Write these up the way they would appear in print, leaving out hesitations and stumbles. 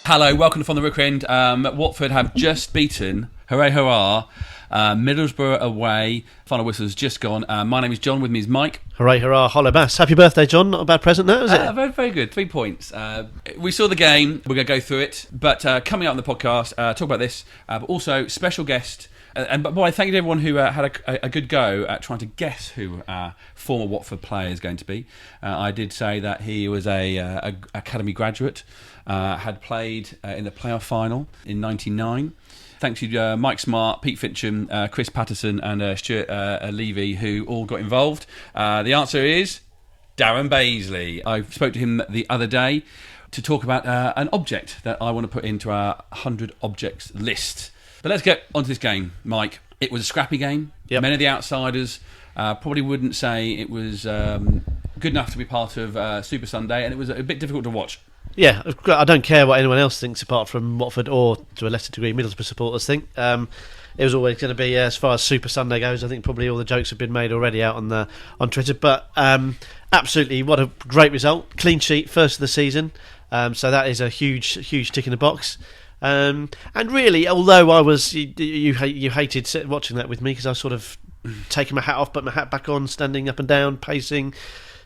Hello, welcome to From the Rook End. Watford have just beaten, hooray hurrah, Middlesbrough away. Final whistle has just gone. My name is Jon, with me is Mike. Hooray hurrah, Cholavas. Happy birthday, Jon. Not a bad present that, is it? Very, very good. 3 points. We saw the game. We're going to go through it. But coming up on the podcast, talk about this. But also, special guest. And by the way, thank you to everyone who had a good go at trying to guess who our former Watford player is going to be. I did say that he was a academy graduate, had played in the playoff final in '99. Thanks to Mike Smart, Pete Fincham, Chris Patterson and Stuart Levy, who all got involved. The answer is Darren Baisley. I spoke to him the other day to talk about an object that I want to put into our 100 objects list. But let's get onto this game, Mike. It was a scrappy game. Yep. Many of the outsiders probably wouldn't say it was good enough to be part of Super Sunday, and it was a bit difficult to watch. Yeah, I don't care what anyone else thinks apart from Watford or, to a lesser degree, Middlesbrough supporters think. It was always going to be, as far as Super Sunday goes, I think probably all the jokes have been made already out on Twitter. But absolutely, what a great result. Clean sheet, first of the season. So that is a huge tick in the box. And really, although I was, you hated watching that with me because I was sort of taking my hat off, put my hat back on, standing up and down, pacing,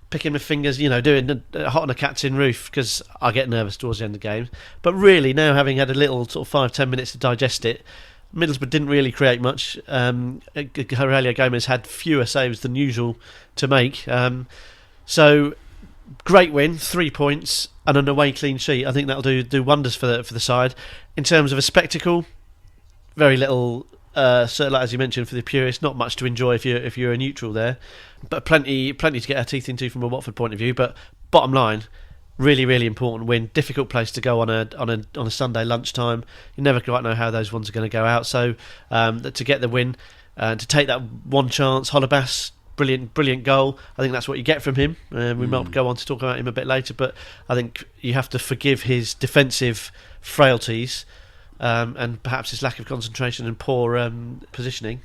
picking my fingers, doing hot on a cat's in roof because I get nervous towards the end of games. But really, now having had a little sort of 5-10 minutes to digest it, Middlesbrough didn't really create much. Aurelio Gomez had fewer saves than usual to make. So great win, 3 points and an away clean sheet. I think that'll do wonders for the side. In terms of a spectacle, very little. Certainly, as you mentioned, for the purists, not much to enjoy if you're a neutral there, but plenty to get our teeth into from a Watford point of view. But bottom line, really important win. Difficult place to go on a Sunday lunchtime. You never quite know how those ones are going to go out. So to get the win, to take that one chance, Cholavas, brilliant goal. I think that's what you get from him. We might go on to talk about him a bit later, but I think you have to forgive his defensive frailties. And perhaps his lack of concentration and poor positioning,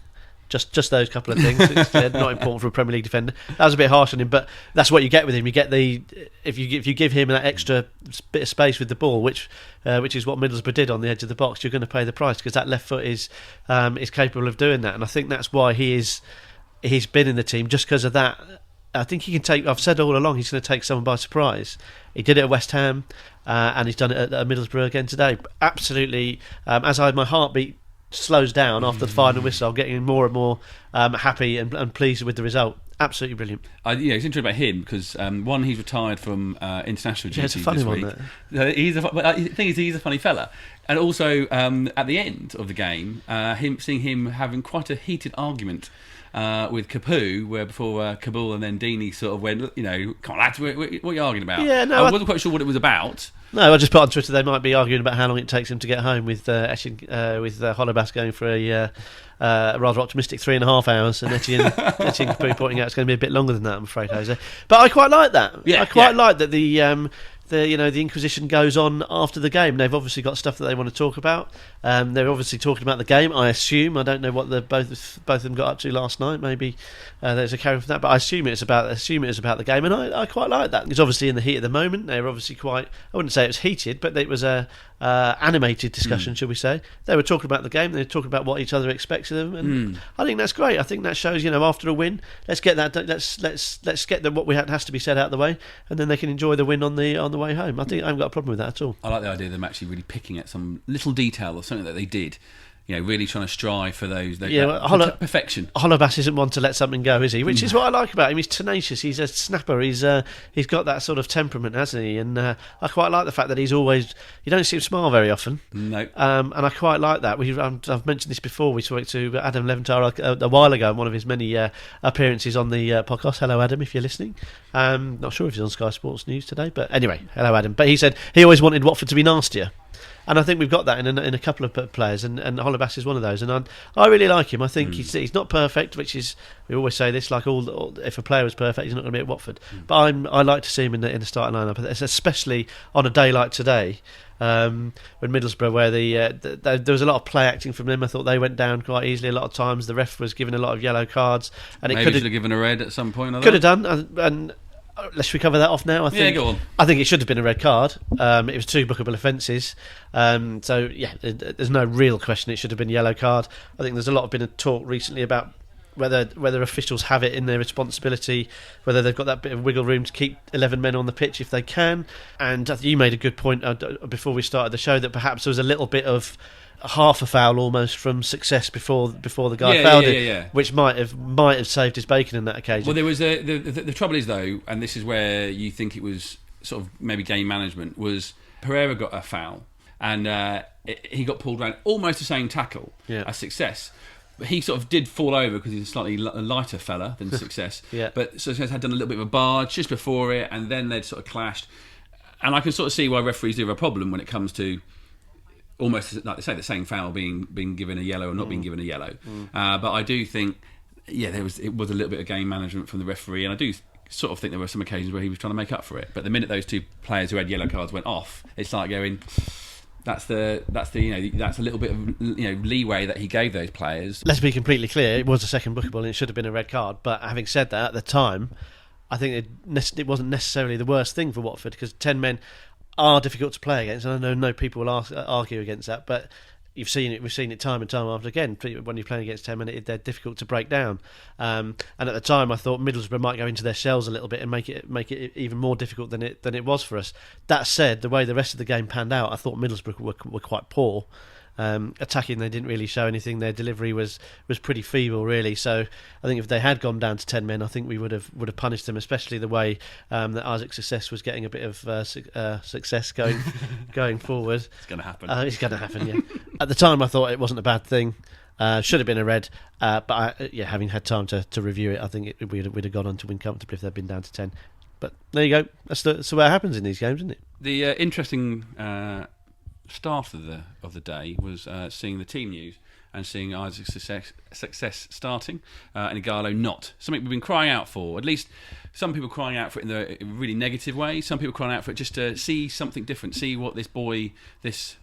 just those couple of things. It's not important for a Premier League defender. That was a bit harsh on him, but that's what you get with him. You get if you give him that extra bit of space with the ball, which is what Middlesbrough did on the edge of the box. You're going to pay the price because that left foot is capable of doing that, and I think that's why he's been in the team just because of that. I think he can take. I've said all along he's going to take someone by surprise. He did it at West Ham, and he's done it at Middlesbrough again today. Absolutely, my heartbeat slows down after the final whistle, I'm getting more and more happy and pleased with the result. Absolutely brilliant. It's interesting about him because one, he's retired from international duties it's a funny this week. He's a funny fella, and also at the end of the game, seeing him having quite a heated argument with Capu, where before Kabul and then Deeney sort of went, come on lads, what are you arguing about? Yeah, no, I wasn't quite sure what it was about. No, I just put on Twitter they might be arguing about how long it takes him to get home with Cholavas going for a rather optimistic 3.5 hours, and Etienne Capu pointing out it's going to be a bit longer than that, I'm afraid, Jose. But I quite like that. Yeah, I quite like that the Inquisition goes on after the game. They've obviously got stuff that they want to talk about. They're obviously talking about the game, I assume. I don't know what both of them got up to last night. Maybe there's a carry from that, but I assume it's about the game, and I quite like that. It's obviously in the heat of the moment. They're obviously quite, I wouldn't say it was heated, but it was a animated discussion, shall we say. They were talking about the game, they were talking about what each other expects of them, and I think that's great. I think that shows, after a win, let's get what has to be said out of the way, and then they can enjoy the win on the way home. I haven't got a problem with that at all. I like the idea of them actually really picking at some little detail or something that they did, really trying to strive for perfection. Cholavas isn't one to let something go, is he? Which is what I like about him. He's tenacious. He's a snapper. He's got that sort of temperament, hasn't he? And I quite like the fact that you don't see him smile very often. No. And I quite like that. I've mentioned this before. We spoke to Adam Leventhal a while ago in one of his many appearances on the podcast. Hello, Adam, if you're listening. Not sure if he's on Sky Sports News today, but anyway, hello, Adam. But he said he always wanted Watford to be nastier. And I think we've got that in a couple of players, and Cholavas is one of those. And I really like him. I think he's not perfect, which is, we always say this, like if a player was perfect, he's not going to be at Watford. But I like to see him in the starting lineup, especially on a day like today, when Middlesbrough, where there was a lot of play acting from them. I thought they went down quite easily a lot of times. The ref was giving a lot of yellow cards, and maybe should have given a red at some point. Could have done, and Let's we cover that off now. Go on. I think it should have been a red card. It was 2 bookable offences. So yeah, there's no real question it should have been a yellow card. I think there's a lot been a talk recently about whether officials have it in their responsibility, whether they've got that bit of wiggle room to keep 11 men on the pitch if they can. And you made a good point before we started the show that perhaps there was a little bit of half a foul almost from Success before the guy fouled it, which might have saved his bacon in that occasion. Well, there was the trouble is though, and this is where you think it was sort of maybe game management, was Pereira got a foul and he got pulled around almost the same tackle as Success. But he sort of did fall over because he's a slightly lighter fella than Success. But Success had done a little bit of a barge just before it, and then they'd sort of clashed. And I can sort of see why referees do have a problem when it comes to almost, like they say, the same foul being given a yellow or not being given a yellow. But I do think, it was a little bit of game management from the referee, and I do sort of think there were some occasions where he was trying to make up for it. But the minute those 2 players who had yellow cards went off, it's like going, that's a little bit of leeway that he gave those players. Let's be completely clear, it was a second bookable and it should have been a red card. But having said that, at the time, I think it wasn't necessarily the worst thing for Watford, because 10 men are difficult to play against, and I know no people will argue against that, but we've seen it time and time after again. When you're playing against 10 men, they're difficult to break down. And at the time, I thought Middlesbrough might go into their shells a little bit and make it even more difficult than it was for us. That said, the way the rest of the game panned out, I thought Middlesbrough were quite poor. Attacking, they didn't really show anything. Their delivery was pretty feeble, really. So I think if they had gone down to 10 men, I think we would have punished them, especially the way that Isaac Success was getting a bit of success going forward. It's going to happen. It's going to happen. Yeah. At the time, I thought it wasn't a bad thing. Should have been a red, but having had time to review it, I think we'd have gone on to win comfortably if they'd been down to 10. But there you go. That's what happens in these games, isn't it? The interesting start of the day was seeing the team news and seeing Isaac's success starting and Igalo not. Something we've been crying out for. At least some people crying out for it in a really negative way. Some people crying out for it just to see something different, see what this boy, this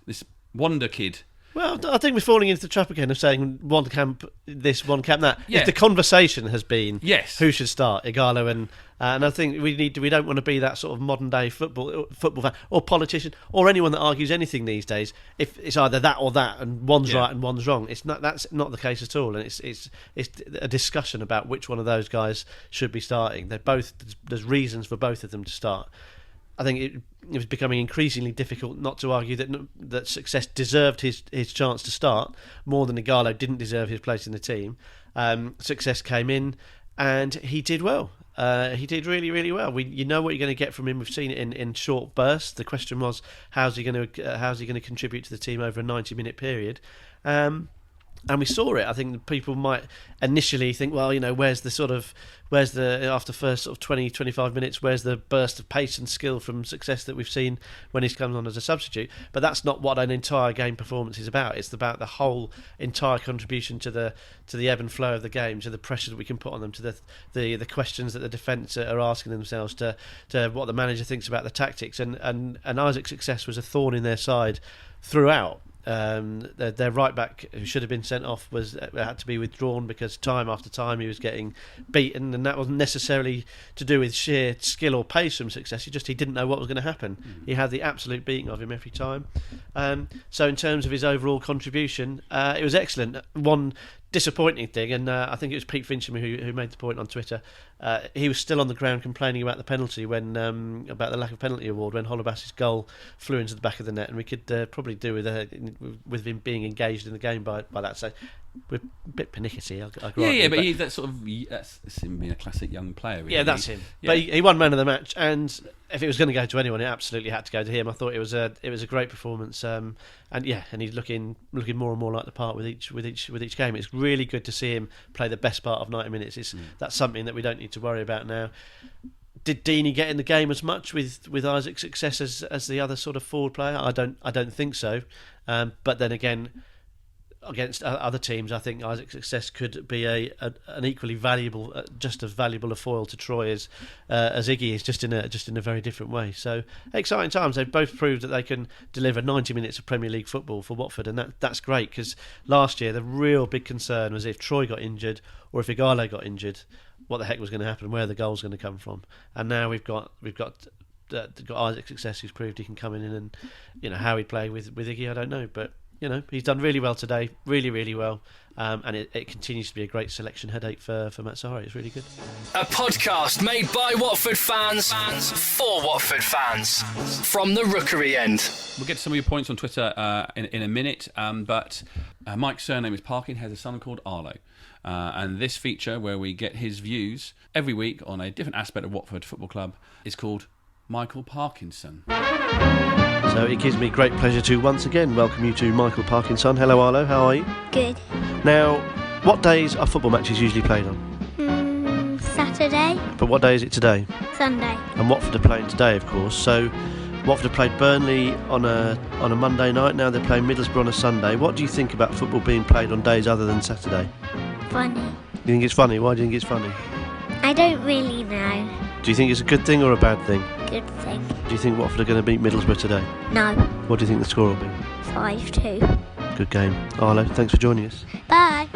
wonder kid. Well, I think we're falling into the trap again of saying one camp this, one camp that. Yeah. If the conversation has been yes, who should start, Igalo and I think we don't want to be that sort of modern day football fan or politician or anyone that argues anything these days. If it's either that or that, and one's right and one's wrong, that's not the case at all. And it's a discussion about which one of those guys should be starting. There's reasons for both of them to start. I think it was becoming increasingly difficult not to argue that Success deserved his chance to start more than Igalo didn't deserve his place in the team. Success came in and he did well. He did really, really well. You know what you're going to get from him. We've seen it in short bursts. The question was, how's he going to contribute to the team over a 90-minute period? And we saw it. I think people might initially think, well, where's the after first sort of 20, 25 minutes, where's the burst of pace and skill from Success that we've seen when he's come on as a substitute? But that's not what an entire game performance is about. It's about the whole entire contribution to the ebb and flow of the game, to the pressure that we can put on them, to the questions that the defence are asking themselves, to what the manager thinks about the tactics. And Isaac's Success was a thorn in their side throughout. Their right back, who should have been sent off, had to be withdrawn because time after time he was getting beaten, and that wasn't necessarily to do with sheer skill or pace from Success. He didn't know what was going to happen. He had the absolute beating of him every time. So in terms of his overall contribution, it was excellent. One disappointing thing, and I think it was Pete Fincham who made the point on Twitter. He was still on the ground complaining about the penalty about the lack of penalty award when Holobas's goal flew into the back of the net, and we could probably do with him being engaged in the game by that. So we're a bit pernickety. But that's him being a classic young player. Really. Yeah, that's him. Yeah. But he won man of the match, and if it was going to go to anyone, it absolutely had to go to him. I thought it was a great performance, and he's looking more and more like the part with each game. It's really good to see him play the best part of 90 minutes. That's something that we don't need to worry about now. Did Deeney get in the game as much with Isaac's Success as the other sort of forward player? I don't think so. But then again, against other teams, I think Isaac's Success could be an equally valuable, just as valuable a foil to Troy as Iggy is, just in a very different way. So exciting times. They've both proved that they can deliver 90 minutes of Premier League football for Watford, and that's great, because last year the real big concern was if Troy got injured or if Igalo got injured. what the heck was going to happen, where the goal's going to come from. And now we've got Isaac's success, who's proved he can come in and how he'd play with Iggy, I don't know, but he's done really well today, really, really well. And it continues to be a great selection headache for Matt Sahari. It's really good. A podcast made by Watford fans for Watford fans from the Rookery end. We'll get to some of your points on Twitter in a minute, but Mike's surname is Parkin, has a son called Arlo. And this feature, where we get his views every week on a different aspect of Watford Football Club, is called Michael Parkinson. So it gives me great pleasure to once again welcome you to Michael Parkinson. Hello Arlo, how are you? Good. Now, what days are football matches usually played on? Saturday. But what day is it today? Sunday. And Watford are playing today, of course. So Watford have played Burnley on a Monday night. Now they're playing Middlesbrough on a Sunday. What do you think about football being played on days other than Saturday? Funny. You think it's funny? Why do you think it's funny? I don't really know. Do you think it's a good thing or a bad thing? Good thing. Do you think Watford are going to beat Middlesbrough today? No. What do you think the score will be? 5-2. Good game. Arlo, thanks for joining us. Bye.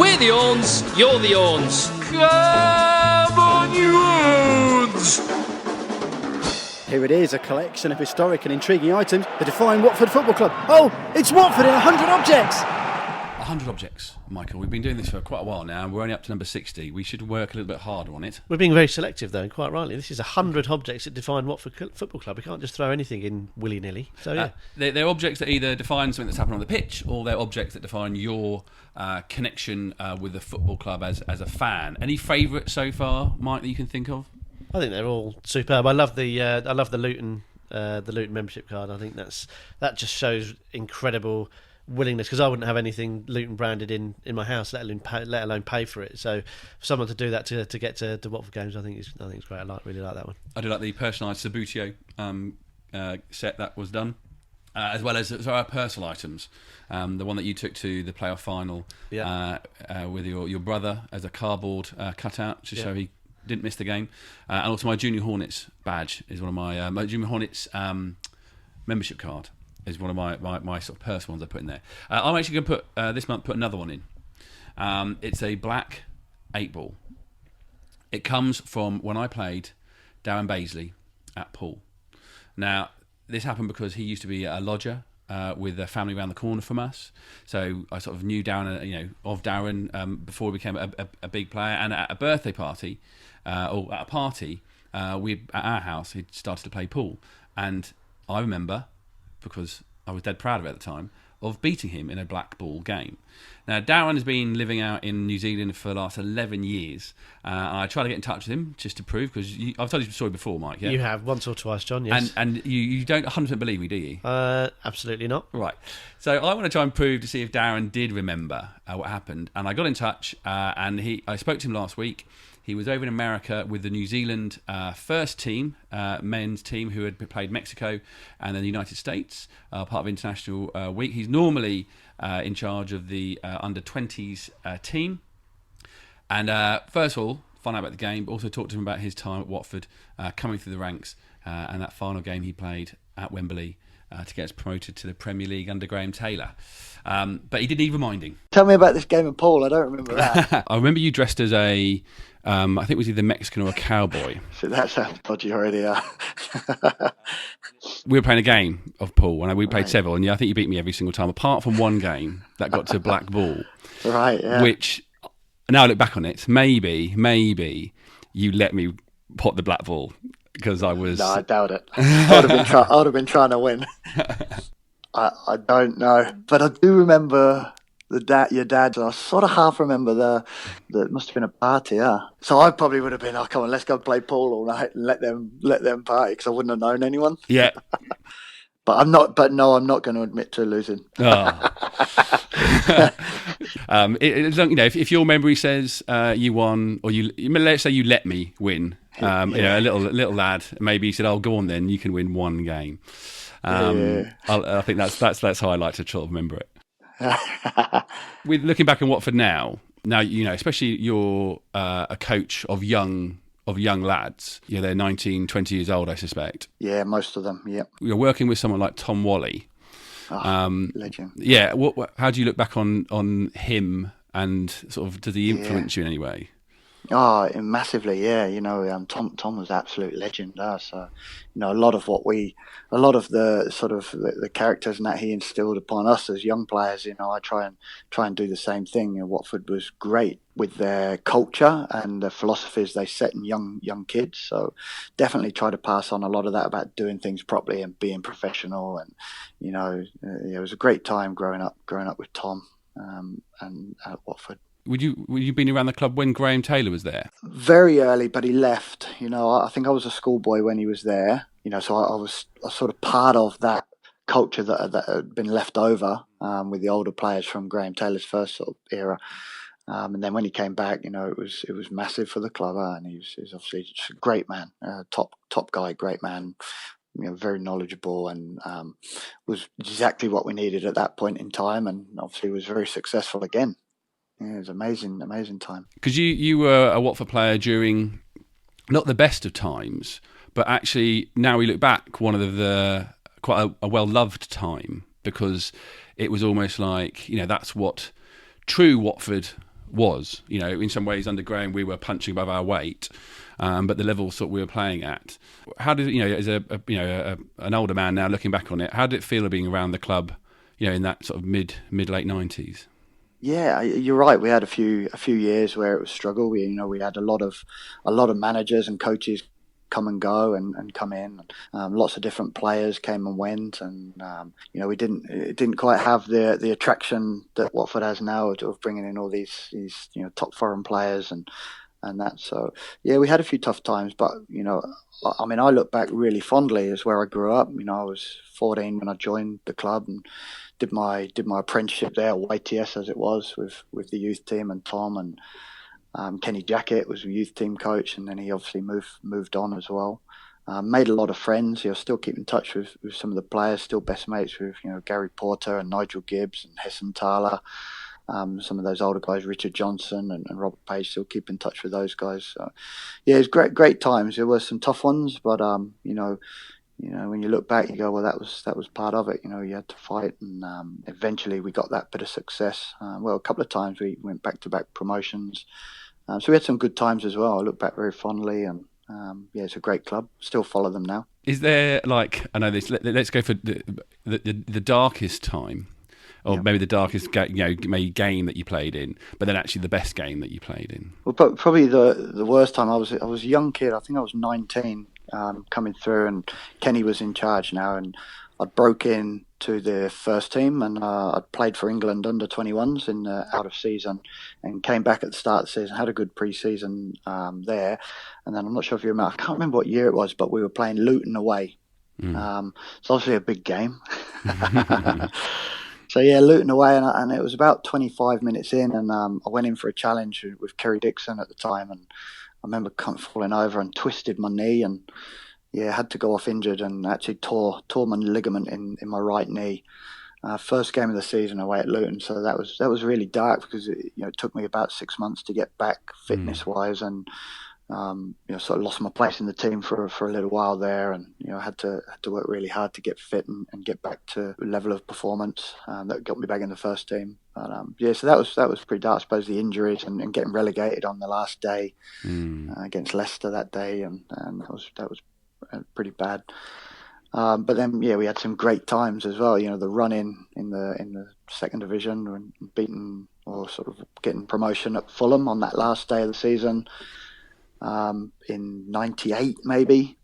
We're the Orns, you're the Orns. Come on, you Orns! Here it is, a collection of historic and intriguing items that define Watford Football Club. Oh, it's Watford in 100 objects! 100 objects, Michael. We've been doing this for quite a while now, and we're only up to number 60. We should work a little bit harder on it. We're being very selective, though, and quite rightly. This is 100 objects that define Watford Football Club. We can't just throw anything in willy-nilly. So, yeah. They're objects that either define something that's happened on the pitch, or they're objects that define your connection with the football club as a fan. Any favourites so far, Mike, that you can think of? I think they're all superb. I love the Luton membership card. I think that just shows incredible willingness, because I wouldn't have anything Luton branded in my house, let alone pay for it. So for someone to do that to get to Watford games, I think it's great. I really like that one. I do like the personalised Sabutio set that was done, as well as our personal items. The one that you took to the playoff final with your brother as a cardboard cutout to show he didn't miss the game, and also my Junior Hornets badge is one of my Junior Hornets membership card is one of my sort of personal ones I put in there. I'm actually going to put this month another one in. It's a black 8-ball. It comes from when I played Darren Baisley at Poole. Now this happened because he used to be a lodger with a family around the corner from us, so I sort of knew Darren, of Darren before he became a big player. And at a birthday party, or at a party, at our house, he'd started to play pool, and I remember, because I was dead proud of it at the time, of beating him in a black ball game. Now, Darren has been living out in New Zealand for the last 11 years. I tried to get in touch with him just to prove, because I've told you the story before, Mike. Yeah? You have, once or twice, John, yes. And you don't 100% believe me, do you? Absolutely not. Right. So I want to try and prove to see if Darren did remember what happened. And I got in touch, and I spoke to him last week. He was over in America with the New Zealand first team, men's team, who had played Mexico and then the United States, part of International Week. He's normally in charge of the under-20s team. And first of all, find out about the game, but also talk to him about his time at Watford, coming through the ranks, and that final game he played at Wembley to get us promoted to the Premier League under Graham Taylor. But he did need reminding. Tell me about this game of pool, I don't remember that. I remember you dressed as I think it was either Mexican or a cowboy. So that sounds dodgy already. We were playing a game of pool, and we played several, and I think you beat me every single time, apart from one game that got to black ball. Right, yeah. Which, now I look back on it, maybe you let me pot the black ball, because I was... No, I doubt it. I would have been trying to win. I don't know, but I do remember your dad. I sort of half remember that must have been a party, yeah. So I probably would have been, oh come on, let's go play pool all night and let them party, because I wouldn't have known anyone. Yeah. But I'm not going to admit to losing. Oh. If your memory says you won, or let's say you let me win, a little lad, maybe he said, "Oh, go on then, you can win one game." I think that's how I like to sort of remember it. With looking back on Watford now, especially you're a coach of young lads. They're 19, 20 years old, I suspect. Yeah, most of them. Yeah. You're working with someone like Tom Wally. Legend. Yeah, how do you look back on him, and sort of does he influence you in any way? Oh, massively, yeah. Tom was absolute legend. So, a lot of the sort of the characters and that he instilled upon us as young players. I try and do the same thing. Watford was great with their culture and the philosophies they set in young kids. So, definitely try to pass on a lot of that about doing things properly and being professional. And it was a great time growing up with Tom and at Watford. Would you been around the club when Graham Taylor was there? Very early, but he left. I think I was a schoolboy when he was there. So I was sort of part of that culture that had been left over with the older players from Graham Taylor's first sort of era. And then when he came back, it was massive for the club, and he was obviously just a great man, top guy, great man. Very knowledgeable, and was exactly what we needed at that point in time, and obviously was very successful again. Yeah, it was amazing time. Because you were a Watford player during not the best of times, but actually now we look back, one of the quite a well-loved time, because it was almost like, that's what true Watford was. In some ways under Graham we were punching above our weight, but the level sort of we were playing at. How did as an older man now looking back on it, how did it feel being around the club, in that sort of mid late 90s? Yeah, you're right. We had a few years where it was struggle. We had a lot of managers and coaches come and go and come in. Lots of different players came and went, and it didn't quite have the attraction that Watford has now of bringing in all these top foreign players and that. So yeah, we had a few tough times, but I look back really fondly as where I grew up. I was 14 when I joined the club and did my apprenticeship there, YTS as it was, with the youth team and Tom, and Kenny Jackett was a youth team coach, and then he obviously moved on as well. Made a lot of friends. Still keep in touch with some of the players, still best mates with Gary Porter and Nigel Gibbs and Hesson Thaler. Some of those older guys, Richard Johnson and Robert Page, still keep in touch with those guys. So, yeah, it was great times. There were some tough ones, but when you look back, you go, well, that was part of it. You had to fight, and eventually we got that bit of success. A couple of times we went back-to-back promotions, so we had some good times as well. I look back very fondly, and it's a great club. Still follow them now. Is there I know this? Let's go for the darkest time. Or maybe the darkest game that you played in, but then actually the best game that you played in. Well, probably the worst time. I was a young kid. I think I was 19, coming through, and Kenny was in charge now, and I broke in to the first team, and I'd played for England under 21s in out of season, and came back at the start of the season. Had a good pre-season there, and then I'm not sure if you remember. I can't remember what year it was, but we were playing Luton away. It's obviously a big game. So yeah, Luton away, and it was about 25 minutes in, and I went in for a challenge with Kerry Dixon at the time, and I remember falling over and twisted my knee, and had to go off injured, and actually tore my ligament in my right knee. First game of the season away at Luton, so that was really dark, because it took me about 6 months to get back fitness wise, and sort of lost my place in the team for a little while there, and had to work really hard to get fit and get back to a level of performance that got me back in the first team. But so that was pretty dark. I suppose the injuries and getting relegated on the last day against Leicester that day, and that was pretty bad. But then we had some great times as well. The run in the second division, and beating or sort of getting promotion at Fulham on that last day of the season. In 98 maybe.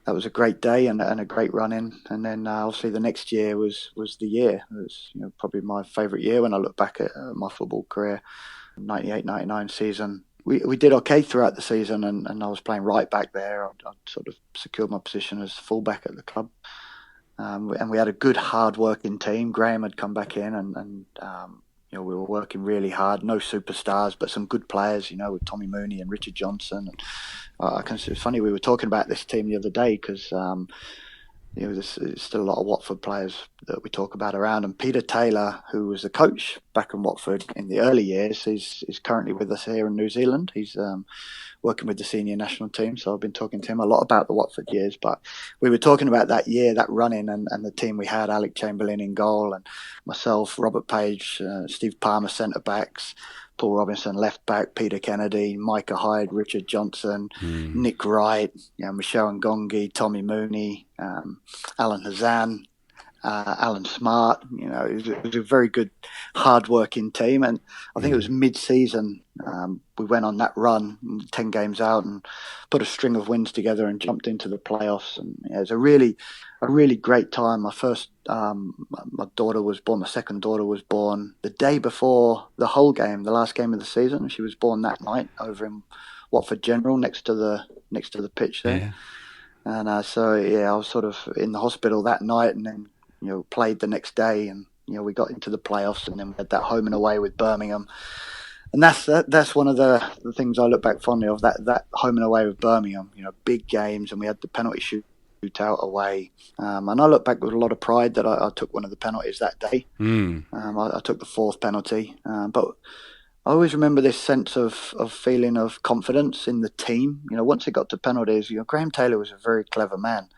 That was a great day and a great run in. And then obviously the next year was the year. It was probably my favourite year when I look back at my football career. 98-99 season. We did okay throughout the season, and I was playing right back there. I'd sort of secured my position as fullback at the club. And we had a good hard working team. Graham had come back in, and we were working really hard. No superstars, but some good players, with Tommy Mooney and Richard Johnson. And it's funny, we were talking about this team the other day, because there's still a lot of Watford players that we talk about around. And Peter Taylor, who was the coach back in Watford in the early years, is currently with us here in New Zealand. He's working with the senior national team, so I've been talking to him a lot about the Watford years. But we were talking about that year, that run-in, and the team we had: Alec Chamberlain in goal, and myself, Robert Page, Steve Palmer centre-backs, Paul Robinson left back, Peter Kennedy, Micah Hyde, Richard Johnson, Nick Wright, Michelle Ngongi, Tommy Mooney, Alan Hazan, Alan Smart. It was a very good, hard-working team. And I think it was mid-season we went on that run, 10 games out, and put a string of wins together and jumped into the playoffs. And it was a really great time. My daughter was born. My second daughter was born the day before the whole game, the last game of the season. She was born that night over in Watford General, next to the pitch there. Yeah. And so I was sort of in the hospital that night, and then played the next day, and we got into the playoffs, and then we had that home and away with Birmingham. And that's one of the things I look back fondly of, that home and away with Birmingham. Big games, and we had the penalty shootout away. And I look back with a lot of pride that I took one of the penalties that day. I took the fourth penalty, but I always remember this sense of feeling of confidence in the team. Once it got to penalties, Graham Taylor was a very clever man,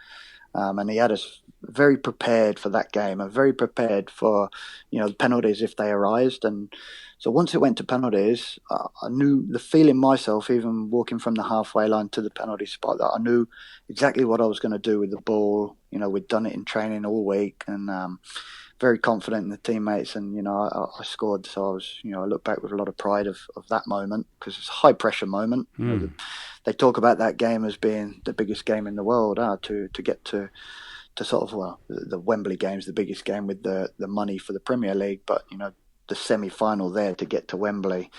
and he had us very prepared for that game, and very prepared for the penalties if they arised. And so once it went to penalties, I knew the feeling myself, even walking from the halfway line to the penalty spot, that I knew exactly what I was going to do with the ball. We'd done it in training all week, and very confident in the teammates, and I scored. So I was, I look back with a lot of pride of that moment, because it's a high pressure moment. They talk about that game as being the biggest game in the world. To get to sort of, the Wembley game's the biggest game with the money for the Premier League, but the semi-final there to get to Wembley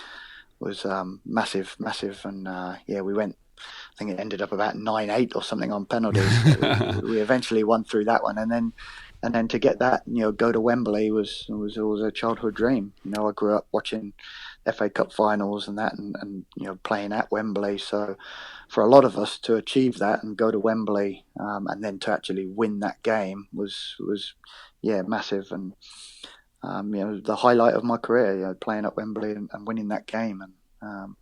was massive, and we went. I think it ended up about 9-8 or something on penalties. we eventually won through that one, and then to get that, go to Wembley was always a childhood dream. I grew up watching FA Cup finals and that, and playing at Wembley. So for a lot of us to achieve that and go to Wembley, and then to actually win that game was massive, and the highlight of my career, playing at Wembley and winning that game. And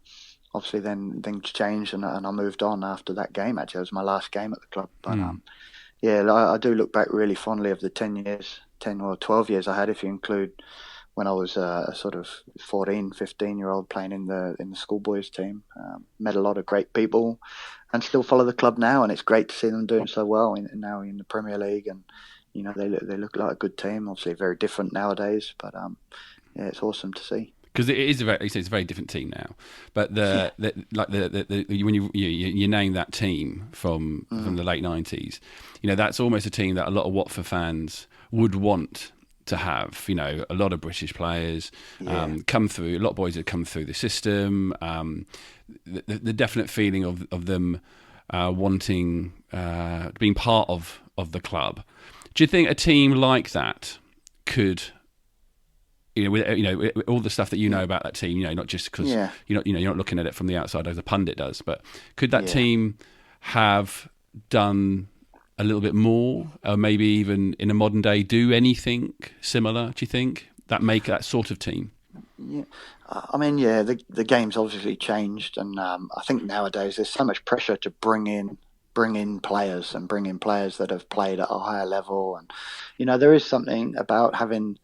obviously then things changed, and I moved on after that game. Actually, it was my last game at the club. But I do look back really fondly of the 10 or 12 years I had, if you include when I was a sort of 14, 15-year-old playing in the schoolboys team. Met a lot of great people, and still follow the club now, and it's great to see them doing so well now in the Premier League. And they look like a good team. Obviously very different nowadays, but it's awesome to see. Because it's a very different team now, but when you name that team from the late 90s, that's almost a team that a lot of Watford fans would want to have. A lot of British players come through. A lot of boys that come through the system. The definite feeling of them wanting being part of the club. Do you think a team like that could? With all the stuff that about that team, not just because you're not looking at it from the outside as a pundit does, but could that team have done a little bit more, or maybe even in a modern day do anything similar? Do you think that make that sort of team? Yeah, I mean, the game's obviously changed, and I think nowadays there's so much pressure to bring in players that have played at a higher level, and there is something about having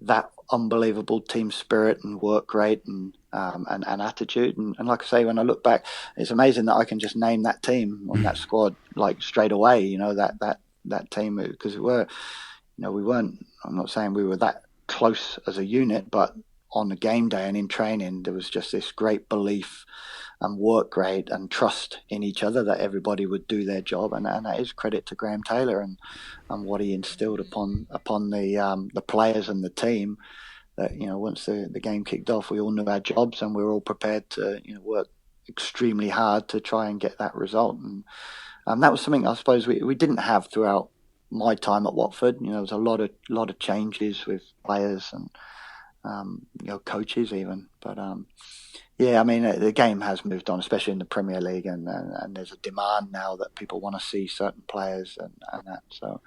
that unbelievable team spirit and work rate and attitude, and like I say, when I look back, it's amazing that I can just name that team on that squad like straight away. That team, because we weren't. I'm not saying we were that close as a unit, but on the game day and in training, there was just this great belief and work rate and trust in each other that everybody would do their job, and that is credit to Graham Taylor and what he instilled upon the players and the team. That once the game kicked off, we all knew our jobs, and we were all prepared to work extremely hard to try and get that result. And that was something I suppose we didn't have throughout my time at Watford. There was a lot of changes with players, and coaches even. But yeah, I mean, the game has moved on, especially in the Premier League, and there's a demand now that people want to see certain players and that. So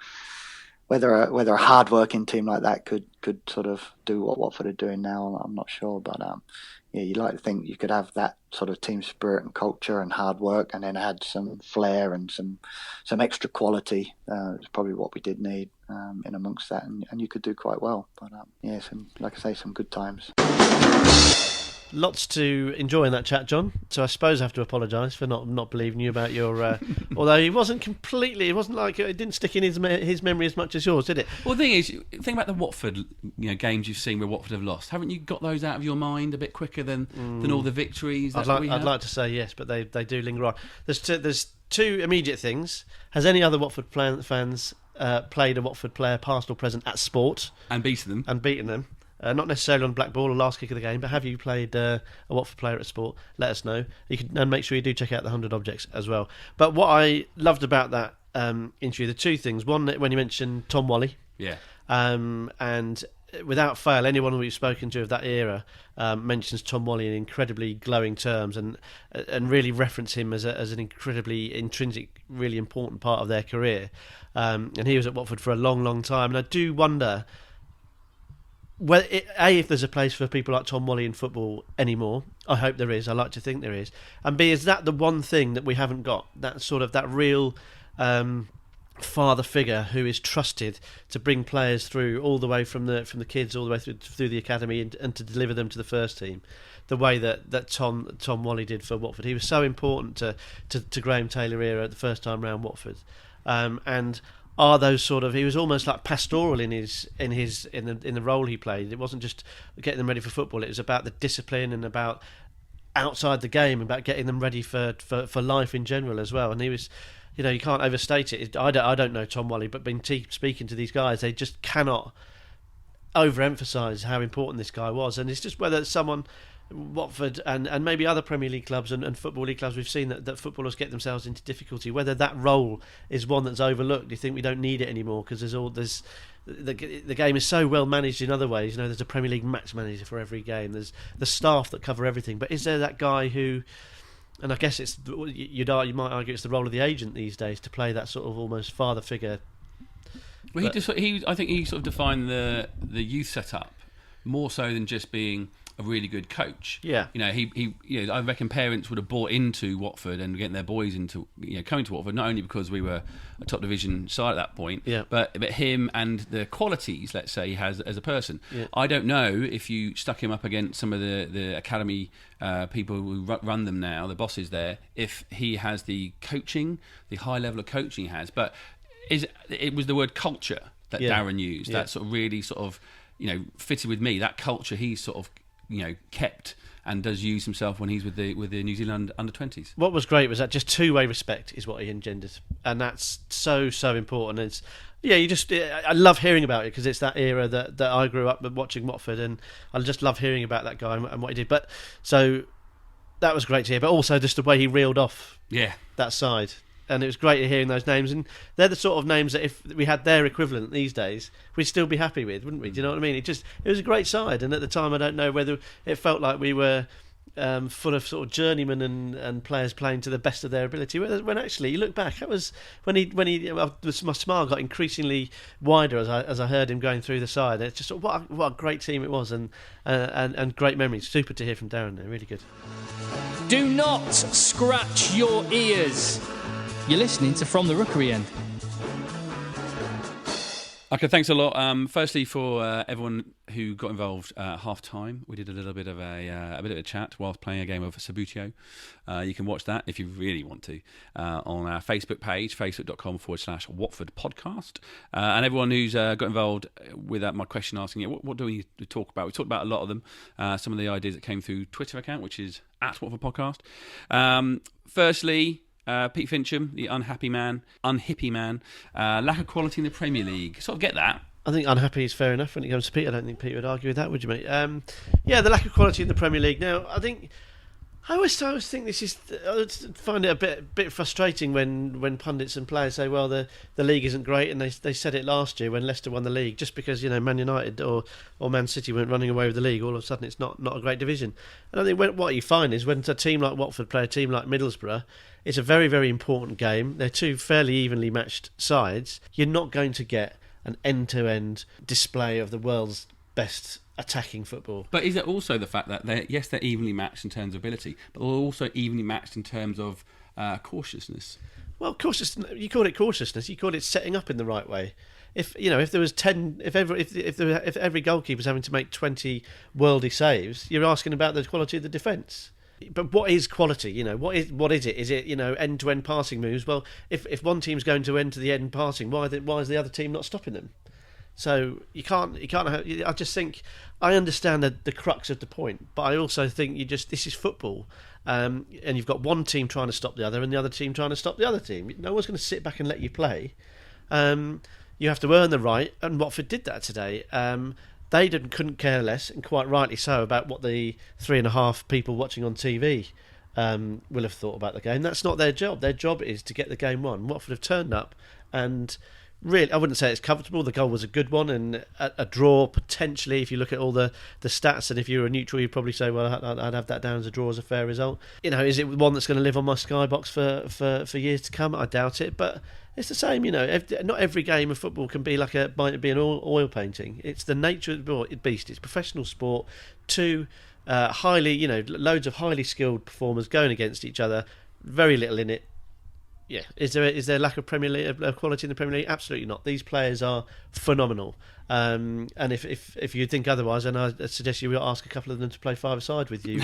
whether a hard-working team like that could sort of do what Watford are doing now, I'm not sure. But yeah, you'd like to think you could have that sort of team spirit and culture and hard work, and then add some flair and some extra quality. It's probably what we did need in amongst that, and you could do quite well. But yeah, like I say, some good times. Lots to enjoy in that chat, John. So I suppose I have to apologise for not believing you about your. Although he wasn't completely, it wasn't like it didn't stick in his memory as much as yours, did it? Well, the thing is, think about the Watford games you've seen where Watford have lost. Haven't you got those out of your mind a bit quicker than all the victories? I'd like to say yes, but they do linger on. There's two immediate things. Has any other Watford fans played a Watford player, past or present, at sport and beaten them? Not necessarily on black ball or last kick of the game, but have you played a Watford player at sport? Let us know. You can, and make sure you do check out the 100 Objects as well. But what I loved about that interview, the two things. One, when you mentioned Tom Whalley. Yeah. And without fail, anyone we've spoken to of that era mentions Tom Whalley in incredibly glowing terms, and really reference him as an incredibly intrinsic, really important part of their career. And he was at Watford for a long, long time. And I do wonder, well, if there's a place for people like Tom Whalley in football anymore. I hope there is. I like to think there is. And B, is that the one thing that we haven't got? That sort of that real father figure who is trusted to bring players through all the way from the kids all the way through the academy and to deliver them to the first team, the way that Tom Whalley did for Watford. He was so important to Graham Taylor era the first time round Watford, and are those sort of, he was almost like pastoral in the role he played. It wasn't just getting them ready for football. It was about the discipline and about outside the game, about getting them ready for life in general as well. And he was, you can't overstate it. I don't know Tom Whalley, but speaking to these guys, they just cannot overemphasise how important this guy was. And it's just whether someone, Watford and maybe other Premier League clubs and Football League clubs, we've seen that footballers get themselves into difficulty, whether that role is one that's overlooked. Do you think we don't need it anymore because the game is so well managed in other ways? There's a Premier League match manager for every game, there's the staff that cover everything, but is there that guy who, and I guess you might argue it's the role of the agent these days to play that sort of almost father figure? Well, I think he sort of defined the youth setup more so than just being a really good coach. Yeah. I reckon parents would have bought into Watford and getting their boys into coming to Watford, not only because we were a top division side at that point, yeah, but him and the qualities, let's say, he has as a person. Yeah. I don't know if you stuck him up against some of the academy people who run them now, the bosses there, if he has the coaching, the high level of coaching he has. But it was the word culture that Darren used, that sort of really sort of fitted with me. That culture he's sort of kept and does use himself when he's with the New Zealand under-20s. What was great was that just two-way respect is what he engendered, and that's so important. It's I love hearing about it because it's that era that I grew up watching Watford, and I just love hearing about that guy and what he did. But so that was great to hear, but also just the way he reeled off that side. And it was great hearing those names, and they're the sort of names that if we had their equivalent these days, we'd still be happy with, wouldn't we? Do you know what I mean? It was a great side, and at the time, I don't know whether it felt like we were full of sort of journeymen and players playing to the best of their ability. When actually, you look back, that was when he my smile got increasingly wider as I heard him going through the side. It's just what a great team it was, and great memories. Super to hear from Darren there, really good. Do not scratch your ears. You're listening to From the Rookery End. Okay, thanks a lot. Firstly, for everyone who got involved at half time, we did a little bit of a chat whilst playing a game of Sabutio. You can watch that if you really want to on our Facebook page, facebook.com/Watford podcast. And everyone who's got involved with my question asking, what do we talk about? We talked about a lot of them. Some of the ideas that came through Twitter account, which is @Watford podcast. Firstly, Pete Fincham, the unhippy man, lack of quality in the Premier League. Sort of get that. I think unhappy is fair enough when it comes to Pete. I don't think Pete would argue with that, would you, mate? The lack of quality in the Premier League. Now, I think I always think this is. I find it a bit frustrating when pundits and players say, "Well, the league isn't great," and they said it last year when Leicester won the league. Just because Man United or Man City went running away with the league, all of a sudden it's not a great division. And I think what you find is when a team like Watford play a team like Middlesbrough, it's a very, very important game. They're two fairly evenly matched sides. You're not going to get an end-to-end display of the world's best attacking football. But is it also the fact that they're evenly matched in terms of ability, but they're also evenly matched in terms of cautiousness? Well, cautiousness. You call it cautiousness. You call it setting up in the right way. If there was 10, if every goalkeeper's having to make 20 worldy saves, you're asking about the quality of the defence. But what is quality? What is it? Is it end-to-end passing moves? Well, if one team's going to end to the end passing, why is the other team not stopping them? So you can't. I just think I understand the crux of the point, but I also think this is football, and you've got one team trying to stop the other, and the other team trying to stop the other team. No one's going to sit back and let you play. You have to earn the right, and Watford did that today. They couldn't care less, and quite rightly so, about what the 3.5 people watching on TV will have thought about the game. That's not their job. Their job is to get the game won. Watford have turned up and. Really, I wouldn't say it's comfortable. The goal was a good one, and a draw potentially. If you look at all the stats, and if you were a neutral, you'd probably say, "Well, I'd have that down as a draw as a fair result." Is it one that's going to live on my skybox for years to come? I doubt it, but it's the same. Not every game of football can be might be an oil painting. It's the nature of the beast. It's professional sport. Two highly, loads of highly skilled performers going against each other. Very little in it. Yeah, is there lack of Premier League quality in the Premier League? Absolutely not. These players are phenomenal, and if you think otherwise, then I suggest you ask a couple of them to play five-a-side with you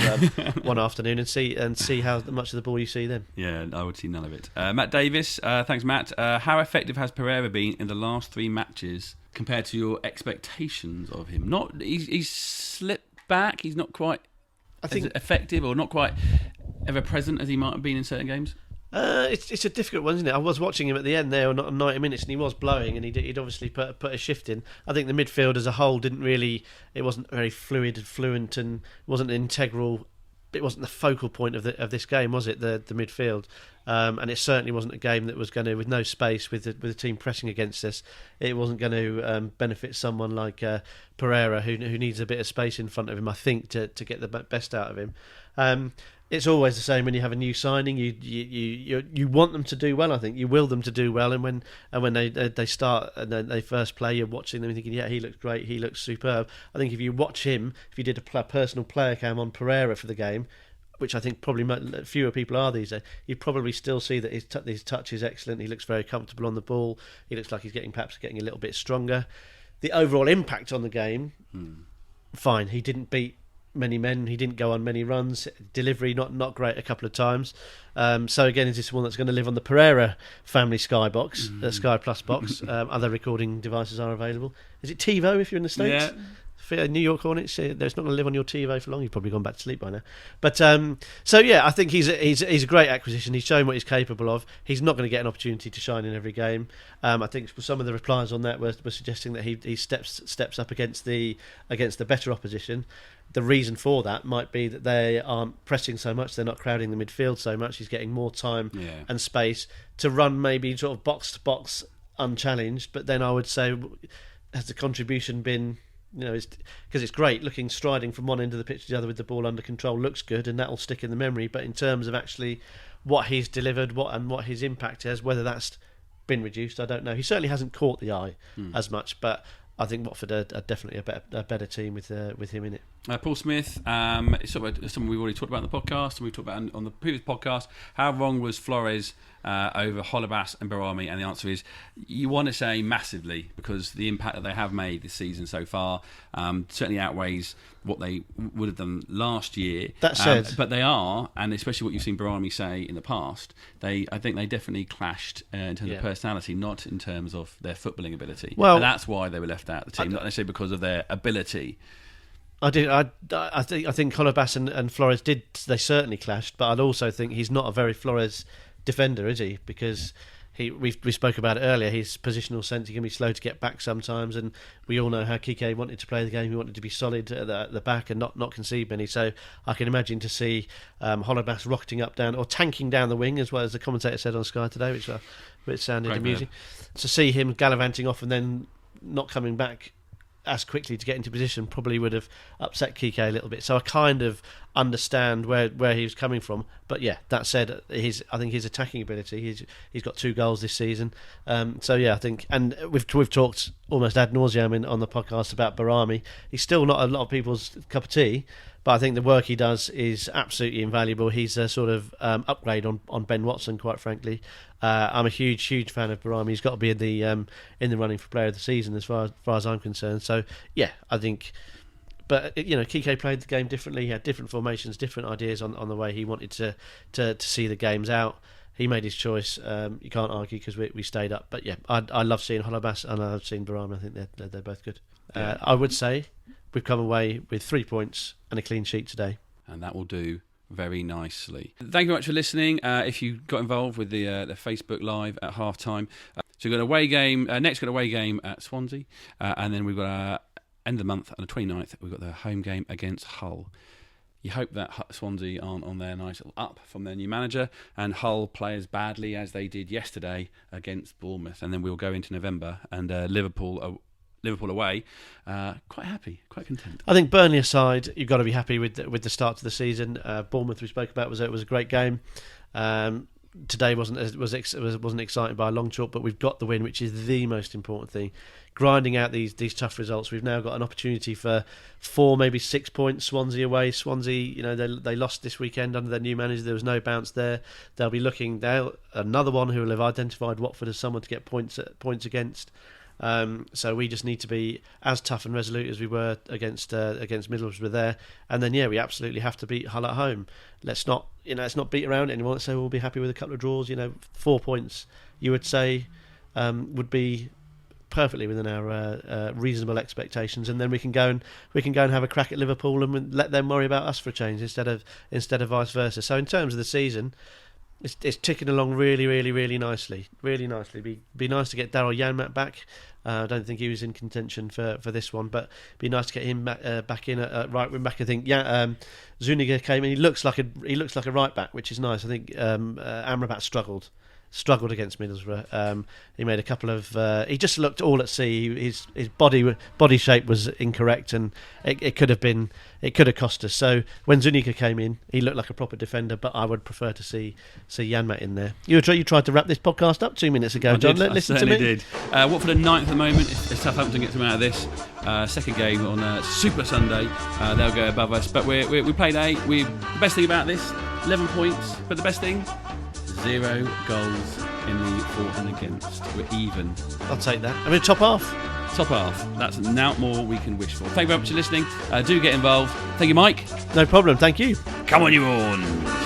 one afternoon and see how much of the ball you see then. Yeah, I would see none of it. Matt Davis, thanks, Matt. How effective has Pereira been in the last 3 matches compared to your expectations of him? He's slipped back. He's not quite as effective or not quite ever present as he might have been in certain games. It's a difficult one, isn't it? I was watching him at the end there, not 90 minutes, and he was blowing, and he'd obviously put a shift in. I think the midfield as a whole it wasn't very fluid and fluent, and wasn't integral. It wasn't the focal point of this game, was it? The midfield, and it certainly wasn't a game that was going to, with no space, with the team pressing against us. It wasn't going to benefit someone like Pereira, who needs a bit of space in front of him, I think, to get the best out of him. It's always the same when you have a new signing. You want them to do well. I think you will them to do well, and when they start and then they first play, you're watching them and thinking, yeah, he looks great, he looks superb. I think if you watch him, if you did a personal player cam on Pereira for the game, which I think probably fewer people are these days, you'd probably still see that his touch is excellent. He looks very comfortable on the ball. He looks like he's perhaps getting a little bit stronger. The overall impact on the game, fine. He didn't beat many men. He didn't go on many runs. Delivery not great a couple of times. So again, is this one that's going to live on the Pereira family Sky box, Sky Plus box? Other recording devices are available. Is it TiVo if you're in the States? Yeah. New York Hornets. It's not going to live on your TiVo for long. You've probably gone back to sleep by now. But so yeah, I think he's a great acquisition. He's shown what he's capable of. He's not going to get an opportunity to shine in every game. I think some of the replies on that were suggesting that he steps up against the better opposition. The reason for that might be that they aren't pressing so much, they're not crowding the midfield so much. He's getting more time and space to run, maybe sort of box to box unchallenged. But then I would say, has the contribution been, because it's great striding from one end of the pitch to the other with the ball under control, looks good, and that'll stick in the memory. But in terms of actually what he's delivered, what his impact is, whether that's been reduced, I don't know. He certainly hasn't caught the eye as much, but I think Watford are definitely a better team with him in it. Paul Smith, it's sort of someone we've already talked about in the podcast, and we've talked about on the previous podcast. How wrong was Flores over Cholavas and Barami? And the answer is, you want to say massively, because the impact that they have made this season so far certainly outweighs what they would have done last year. That said, but they are, and especially what you've seen Barami say in the past, I think they definitely clashed in terms of personality, not in terms of their footballing ability. Well, and that's why they were left out of the team, not necessarily because of their ability. I think Cholavas and Flores they certainly clashed, but I'd also think he's not a very Flores defender, is he? Because we spoke about it earlier. His positional sense, he can be slow to get back sometimes, and we all know how Kike wanted to play the game. He wanted to be solid at the back and not concede many. So I can imagine to see Cholavas rocketing up down or tanking down the wing, as well as the commentator said on Sky today, which sounded amusing. To see him gallivanting off and then not coming back as quickly to get into position probably would have upset Kike a little bit. So I kind of understand where he was coming from. But yeah, that said, I think his attacking ability, he's got 2 goals this season. So yeah, I think, and we've talked almost ad nauseum on the podcast about Barami. He's still not a lot of people's cup of tea, but I think the work he does is absolutely invaluable. He's a sort of upgrade on Ben Watson, quite frankly. I'm a huge fan of Barami. He's got to be in the running for Player of the Season as far as I'm concerned. So yeah, I think. But Kike played the game differently. He had different formations, different ideas on the way he wanted to see the games out. He made his choice. You can't argue because we stayed up. But yeah, I love seeing Cholavas and I love seeing Barami. I think they're both good. Yeah. I would say we've come away with 3 points and a clean sheet today, and that will do very nicely. Thank you very much for listening. If you got involved with the Facebook Live at half time, so we've got an away game. Next, we've got an away game at Swansea, and then we've got end of the month on the 29th. We've got the home game against Hull. You hope that Swansea aren't on their nice little up from their new manager, and Hull play as badly as they did yesterday against Bournemouth, and then we'll go into November and Liverpool away, quite happy, quite content. I think Burnley aside, you've got to be happy with the start to the season. Bournemouth we spoke about was a great game. Today wasn't exciting by a long chalk, but we've got the win, which is the most important thing. Grinding out these tough results, we've now got an opportunity for 4, maybe 6 points. Swansea away. Swansea, they lost this weekend under their new manager. There was no bounce there. They'll be looking there. Another one who will have identified Watford as someone to get points against. So we just need to be as tough and resolute as we were against Middlesbrough there, and then we absolutely have to beat Hull at home. Let's not beat around it anymore. Let's say we'll be happy with a couple of draws. 4 points you would say would be perfectly within our reasonable expectations, and then we can go and have a crack at Liverpool and let them worry about us for a change instead of vice versa. So in terms of the season, it's ticking along really, really, really nicely. Really nicely. Be nice to get Daryl Janmaat back. I don't think he was in contention for this one, but be nice to get him back in at right wing back. I think Zuniga came in. He looks like a right back, which is nice. I think Amrabat struggled against Middlesbrough. He made a couple of. He just looked all at sea. His body shape was incorrect, and it could have cost us. So when Zuniga came in, he looked like a proper defender. But I would prefer to see Janmaat in there. You tried to wrap this podcast up 2 minutes ago, John. Listen to me. I did. Watford are 9th at the moment. If Southampton gets them out of this second game on Super Sunday, they'll go above us. But we played 8. The best thing about this, 11 points. But the best thing, 0 goals in the for and against. We're even. I'll take that. I mean, top half. That's now more we can wish for. Thank you very much for listening. Do get involved. Thank you, Mike. No problem. Thank you. Come on, you Orns.